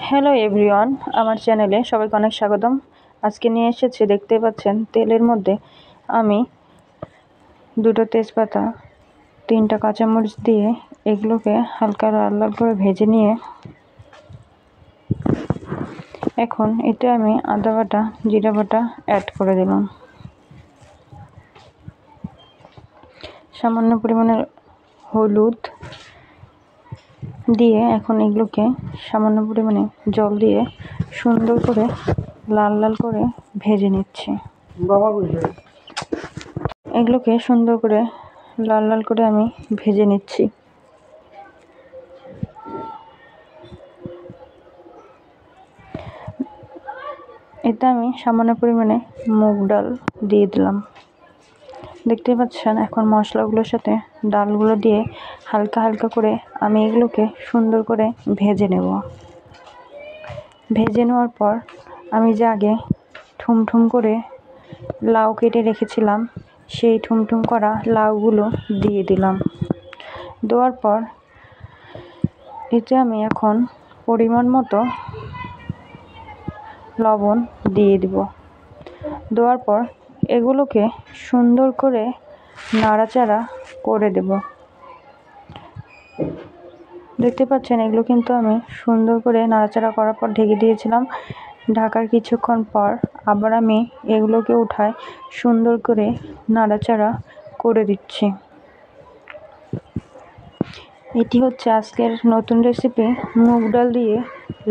Hello everyone, আমার চ্যানেলে সবাইকে অনেক স্বাগতম। আজকে নিয়ে এসেছি, দেখতে পাচ্ছেন, তেলের মধ্যে আমি 2টো তেজপাতা, 3টা কাঁচামরিচ দিয়ে এগুলোকে হালকা লাল লাল করে ভেজে নিয়ে এখন এতে আমি আদা বাটা, জিরা বাটা অ্যাড করে দিলাম। সামান্য পরিমাণে হলুদ দিয়ে এখন এগুলোকে সামান্য পরিমাণে জল দিয়ে সুন্দর করে লাল লাল করে ভেজে নিচ্ছি। এগুলোকে সুন্দর করে লাল লাল করে আমি ভেজে নিচ্ছি। এতে আমি সামান্য পরিমাণে মুগ ডাল দিয়ে দিলাম। দেখতে পাচ্ছেন, এখন মশলাগুলোর সাথে ডালগুলো দিয়ে হালকা হালকা করে আমি এগুলোকে সুন্দর করে ভেজে নেব। ভেজে নেওয়ার পর আমি যে আগে ঠুমঠুম করে লাউ কেটে রেখেছিলাম, সেই ঠুমঠুম করা লাউগুলো দিয়ে দিলাম। দেওয়ার পর এতে আমি এখন পরিমাণ মতো লবণ দিয়ে দিব। দেওয়ার পর এগুলোকে সুন্দর করে নাড়াচাড়া করে দেব। দেখতে পাচ্ছেন, এগুলো কিন্তু আমি সুন্দর করে নাড়াচাড়া করার পর ঢেকে দিয়েছিলাম। ঢাকার কিছুক্ষণ পর আবার আমি এগুলোকে উঠায় সুন্দর করে নাড়াচাড়া করে দিচ্ছি। এটি হচ্ছে আজকের নতুন রেসিপি, মুগ ডাল দিয়ে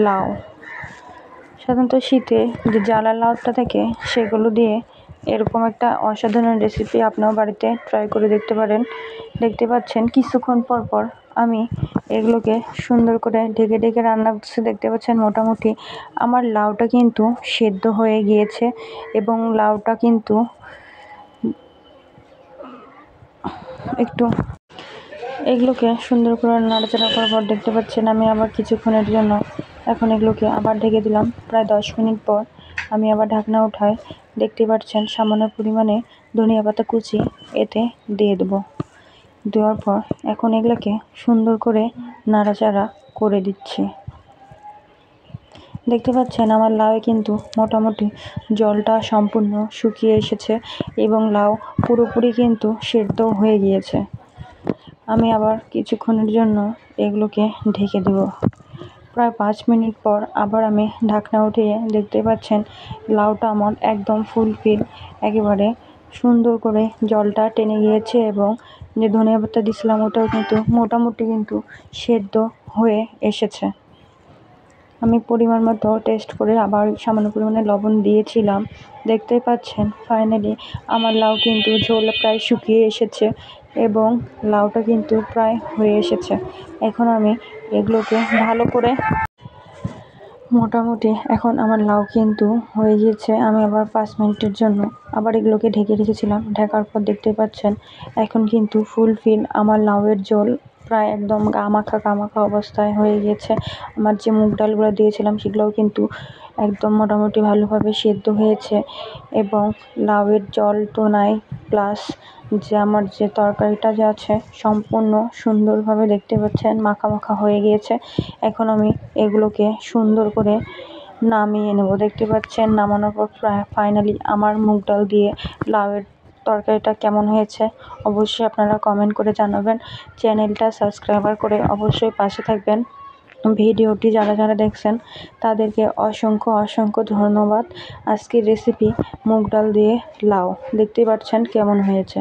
লাউ। সাধারণত শীতে যে জ্বালা লাউটা থাকে, সেগুলো দিয়ে এরকম একটা অসাধারণ রেসিপি আপনার বাড়িতে ট্রাই করে দেখতে পারেন। দেখতে পাচ্ছেন, কিছুক্ষণ পর পর আমি এগুলোকে সুন্দর করে ঢেকে ঢেকে রান্না করছি। দেখতে পাচ্ছেন, মোটামুটি আমার লাউটা কিন্তু সেদ্ধ হয়ে গিয়েছে এবং লাউটা কিন্তু একটু এগুলোকে সুন্দর করে নাড়াচাড়া করার পর দেখতে পাচ্ছেন আমি আবার কিছুক্ষণের জন্য এখন এগুলোকে আবার ঢেকে দিলাম। প্রায় 10 মিনিট পর আমি আবার ঢাকনা উঠাই। দেখতে পাচ্ছেন, সামান্য পরিমাণে ধনিয়া পাতা কুচি এতে দিয়ে দেবো। দেওয়ার পর এখন এগুলোকে সুন্দর করে নাড়াচাড়া করে দিচ্ছি। দেখতে পাচ্ছেন, আমার লাউয়ে কিন্তু মোটামুটি জলটা সম্পূর্ণ শুকিয়ে এসেছে এবং লাউ পুরোপুরি কিন্তু সেদ্ধ হয়ে গিয়েছে। আমি আবার কিছুক্ষণের জন্য এগুলোকে ঢেকে দেব। প্রায় 5 মিনিট পর আবার আমি ঢাকনা উঠিয়ে দেখতে পাচ্ছেন, লাউটা আমার একদম ফুলফিল একেবারে সুন্দর করে জলটা টেনে গিয়েছে এবং যে ধনিয়া পাতা দিয়েছিলাম ওটাও কিন্তু মোটামুটি কিন্তু সেদ্ধ হয়ে এসেছে। আমি পরিমাণ মতো টেস্ট করে আবার সামান্য পরিমাণে লবণ দিয়েছিলাম। দেখতেই পাচ্ছেন, ফাইনালি আমার লাউ কিন্তু ঝোল প্রায় শুকিয়ে এসেছে এবং লাউটা কিন্তু প্রায় হয়ে এসেছে। এখন আমি এগুলোকে ভালো করে মোটামুটি এখন আমার লাউ কিন্তু হয়ে গিয়েছে। আমি আবার 5 মিনিটের জন্য আবার এগুলোকে ঢেকে রেখেছিলাম। ঢাকার পর দেখতে পাচ্ছেন, এখন কিন্তু ফুলফিল আমার লাউয়ের ঝোল প্রায় একদম গামাখা অবস্থায় হয়ে গিয়েছে। আমার যে মুগ ডালগুলো দিয়েছিলাম সেগুলোও কিন্তু একদম মোটামুটি ভালোভাবে সেদ্ধ হয়েছে এবং লাউয়ের জল তো নাই, প্লাস যে আমার যে তরকারিটা যে আছে সম্পূর্ণ সুন্দরভাবে দেখতে পাচ্ছেন মাখা হয়ে গিয়েছে। এখন আমি এগুলোকে সুন্দর করে নামিয়ে নেব। দেখতে পাচ্ছেন, নামানোর পর ফাইনালি আমার মুগ ডাল দিয়ে লাউয়ের তরকারিটা কেমন হয়েছে অবশ্যই আপনারা কমেন্ট করে জানাবেন। চ্যানেলটা সাবস্ক্রাইব করে অবশ্যই পাশে থাকবেন। ভিডিওটি যারা দেখছেন তাদেরকে অসংখ্য ধন্যবাদ। আজকের রেসিপি মুগ ডাল দিয়ে লাউ, দেখতেই পাচ্ছেন কেমন হয়েছে।